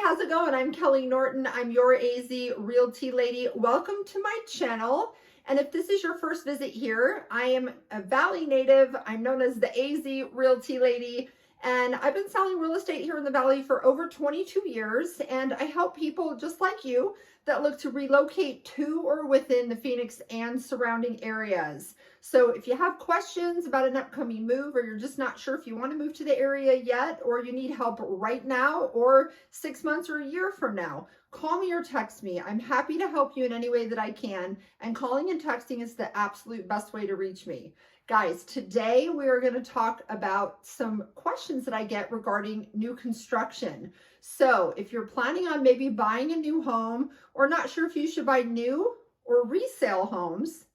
how's it going? I'm Kelley Norton. I'm your AZ Realty lady. Welcome to my channel. And if this is your first visit here, I am a Valley native. I'm known as the AZ Realty lady. And I've been selling real estate here in the Valley for over 22 years. And I help people just like you that look to relocate to or within the Phoenix and surrounding areas. So if you have questions about an upcoming move, or you're just not sure if you want to move to the area yet, or you need help right now or 6 months or a year from now, call me or text me. I'm happy to help you in any way that I can. And calling and texting is the absolute best way to reach me. Guys, today we are going to talk about some questions that I get regarding new construction. So if you're planning on maybe buying a new home or not sure if you should buy new or resale homes,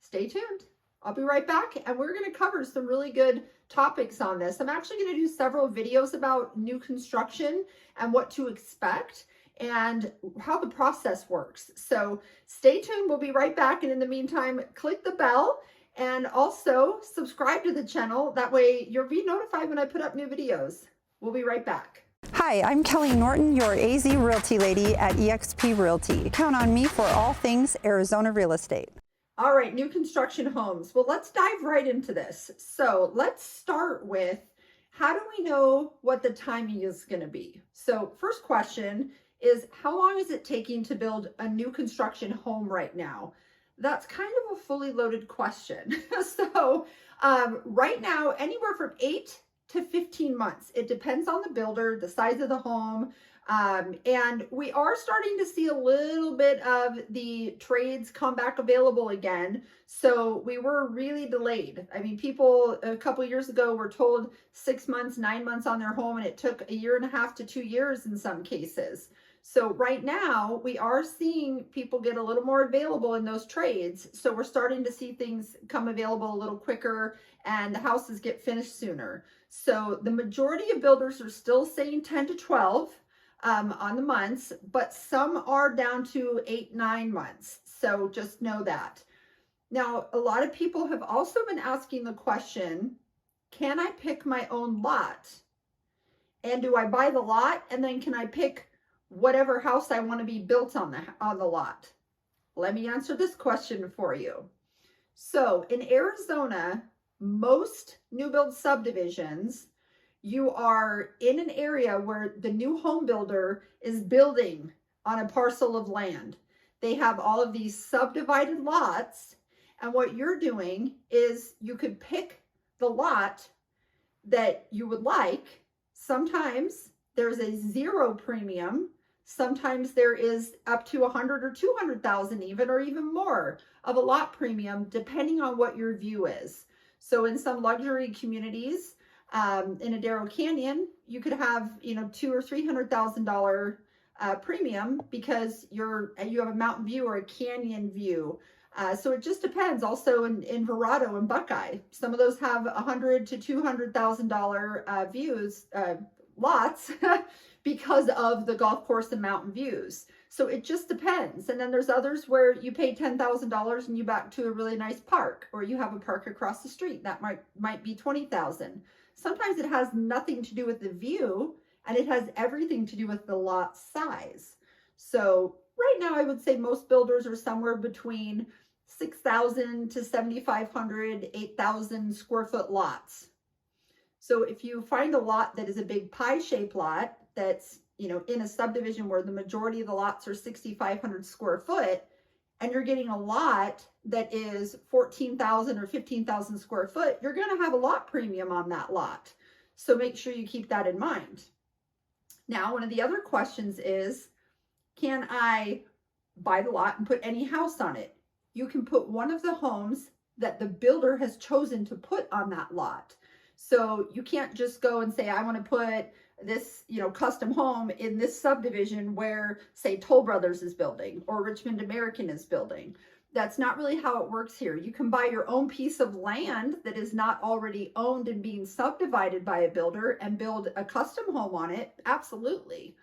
stay tuned. I'll be right back and we're going to cover some really good topics on this. I'm actually going to do several videos about new construction and what to expect and how the process works. So stay tuned. We'll be right back. And in the meantime, click the bell and also subscribe to the channel. That way you'll be notified when I put up new videos. We'll be right back. Hi, I'm Kelley Norton, your AZ Realty lady at EXP Realty. Count on me for all things Arizona real estate. All right, new construction homes. Well, let's dive right into this. So let's start with, how do we know what the timing is going to be? So first question is, how long is it taking to build a new construction home right now? That's kind of a fully loaded question. So right now, anywhere from 8 to 15 months. It depends on the builder, the size of the home. And we are starting to see a little bit of the trades come back available again. So we were really delayed. I mean, people a couple years ago were told 6 months, 9 months on their home, and it took 1.5 to 2 years in some cases. So right now we are seeing people get a little more available in those trades. So we're starting to see things come available a little quicker and the houses get finished sooner. So the majority of builders are still saying 10 to 12 on the months, but some are down to 8, 9 months. So just know that. Now, a lot of people have also been asking the question, can I pick my own lot? And do I buy the lot? And then can I pick whatever house I want to be built on the lot? Let me answer this question for you. So in Arizona, most new build subdivisions, you are in an area where the new home builder is building on a parcel of land. They have all of these subdivided lots, and what you're doing is you could pick the lot that you would like. Sometimes there's a zero premium. Sometimes there is up to 100 or 200,000 even, or even more of a lot premium, depending on what your view is. So in some luxury communities, in Adero Canyon, you could have, $200,000 or $300,000 premium because you have a mountain view or a canyon view. So it just depends. Also in Verrado and Buckeye, some of those have $100,000 to $200,000 views, lots, because of the golf course and mountain views. So it just depends. And then there's others where you pay $10,000 and you back to a really nice park, or you have a park across the street that might be $20,000. Sometimes it has nothing to do with the view, and it has everything to do with the lot size. So right now I would say most builders are somewhere between 6,000 to 7,500, 8,000 square foot lots. So if you find a lot that is a big pie-shaped lot that's, in a subdivision where the majority of the lots are 6,500 square foot, and you're getting a lot that is 14,000 or 15,000 square foot, you're going to have a lot premium on that lot. So make sure you keep that in mind. Now, one of the other questions is, can I buy the lot and put any house on it? You can put one of the homes that the builder has chosen to put on that lot. So you can't just go and say, I want to put this, custom home in this subdivision where, say, Toll Brothers is building or Richmond American is building. That's not really how it works here. You can buy your own piece of land that is not already owned and being subdivided by a builder and build a custom home on it. Absolutely.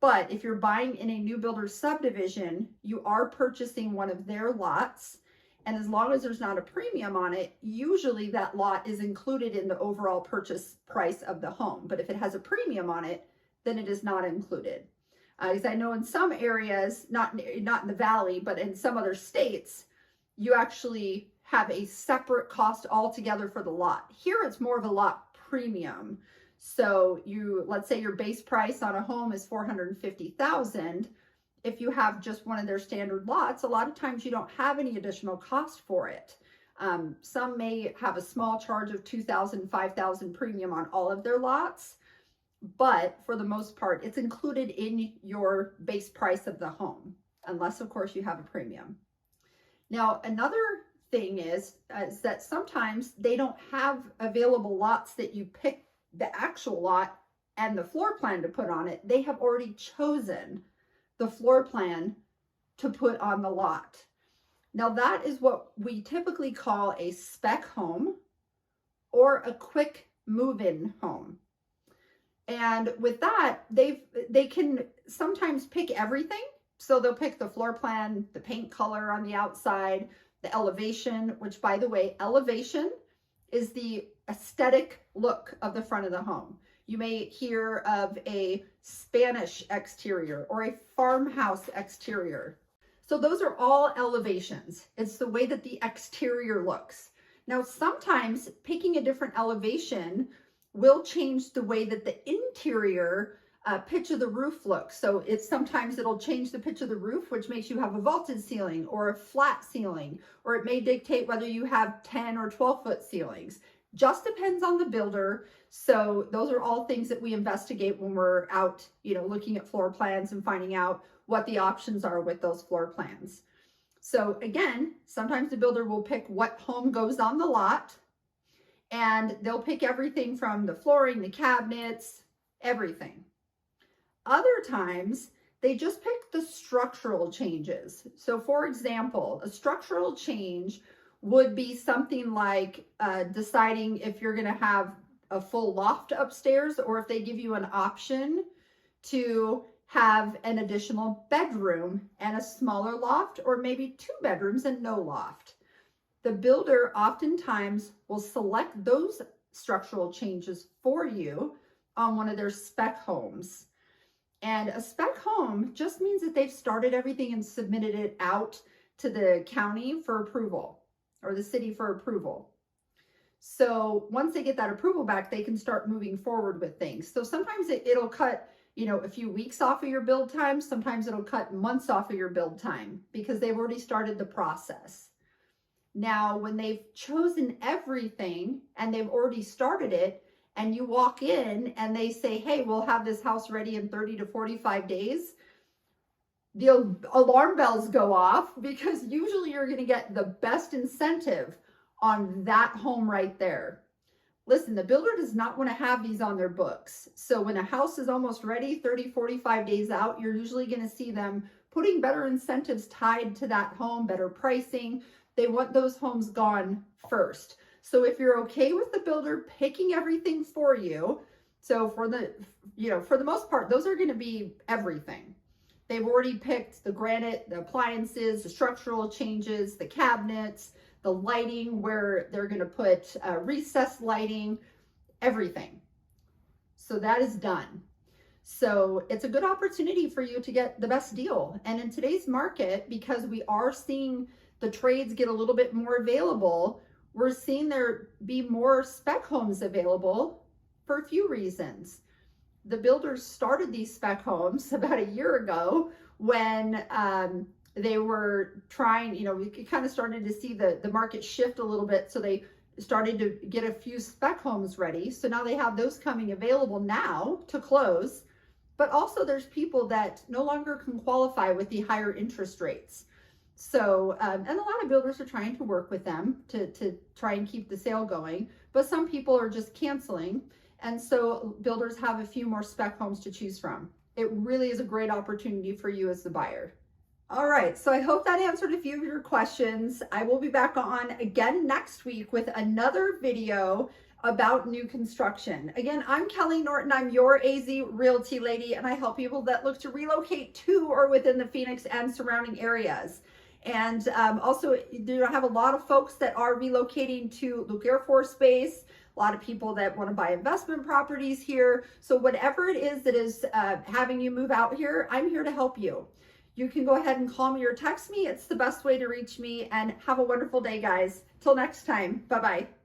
But if you're buying in a new builder subdivision, you are purchasing one of their lots. And as long as there's not a premium on it, usually that lot is included in the overall purchase price of the home. But if it has a premium on it, then it is not included. Because I know in some areas, not in the valley, but in some other states, you actually have a separate cost altogether for the lot. Here it's more of a lot premium. So let's say your base price on a home is $450,000. If you have just one of their standard lots, a lot of times you don't have any additional cost for it. Some may have a small charge of $2,000, $5,000 premium on all of their lots, but for the most part, it's included in your base price of the home, unless of course you have a premium. Now, another thing is that sometimes they don't have available lots that you pick the actual lot and the floor plan to put on it. They have already chosen the floor plan to put on the lot. Now that is what we typically call a spec home or a quick move-in home. And with that, they can sometimes pick everything. So they'll pick the floor plan, the paint color on the outside, the elevation, which by the way, elevation is the aesthetic look of the front of the home. You may hear of a Spanish exterior or a farmhouse exterior. So those are all elevations. It's the way that the exterior looks. Now, sometimes picking a different elevation will change the way that the interior pitch of the roof looks. So sometimes it'll change the pitch of the roof, which makes you have a vaulted ceiling or a flat ceiling, or it may dictate whether you have 10 or 12-foot ceilings. Just depends on the builder. So those are all things that we investigate when we're out, looking at floor plans and finding out what the options are with those floor plans. So again, sometimes the builder will pick what home goes on the lot, and they'll pick everything from the flooring, the cabinets, everything. Other times, they just pick the structural changes. So for example, a structural change would be something like deciding if you're gonna have a full loft upstairs, or if they give you an option to have an additional bedroom and a smaller loft, or maybe 2 bedrooms and no loft. The builder oftentimes will select those structural changes for you on one of their spec homes. And a spec home just means that they've started everything and submitted it out to the county for approval, or the city for approval. So once they get that approval back, they can start moving forward with things. So sometimes it'll cut, a few weeks off of your build time. Sometimes it'll cut months off of your build time because they've already started the process. Now, when they've chosen everything and they've already started it, and you walk in and they say, hey, we'll have this house ready in 30 to 45 days, the alarm bells go off, because usually you're going to get the best incentive on that home right there. Listen, the builder does not want to have these on their books. So when a house is almost ready, 30, 45 days out, you're usually going to see them putting better incentives tied to that home, better pricing. They want those homes gone first. So if you're okay with the builder picking everything for you, so for the most part, those are going to be everything. They've already picked the granite, the appliances, the structural changes, the cabinets, the lighting, where they're going to put recessed lighting, everything. So that is done. So it's a good opportunity for you to get the best deal. And in today's market, because we are seeing the trades get a little bit more available, we're seeing there be more spec homes available for a few reasons. The builders started these spec homes about a year ago when they were trying, we kind of started to see the market shift a little bit. So they started to get a few spec homes ready. So now they have those coming available now to close. But also there's people that no longer can qualify with the higher interest rates. So, and a lot of builders are trying to work with them to try and keep the sale going, but some people are just canceling. And so builders have a few more spec homes to choose from. It really is a great opportunity for you as the buyer. All right, so I hope that answered a few of your questions. I will be back on again next week with another video about new construction. Again, I'm Kelley Norton. I'm your AZ Realty lady, and I help people that look to relocate to or within the Phoenix and surrounding areas. And also, I have a lot of folks that are relocating to Luke Air Force Base, a lot of people that want to buy investment properties here. So whatever it is that is having you move out here, I'm here to help you. You can go ahead and call me or text me. It's the best way to reach me, and have a wonderful day, guys. Till next time. Bye-bye.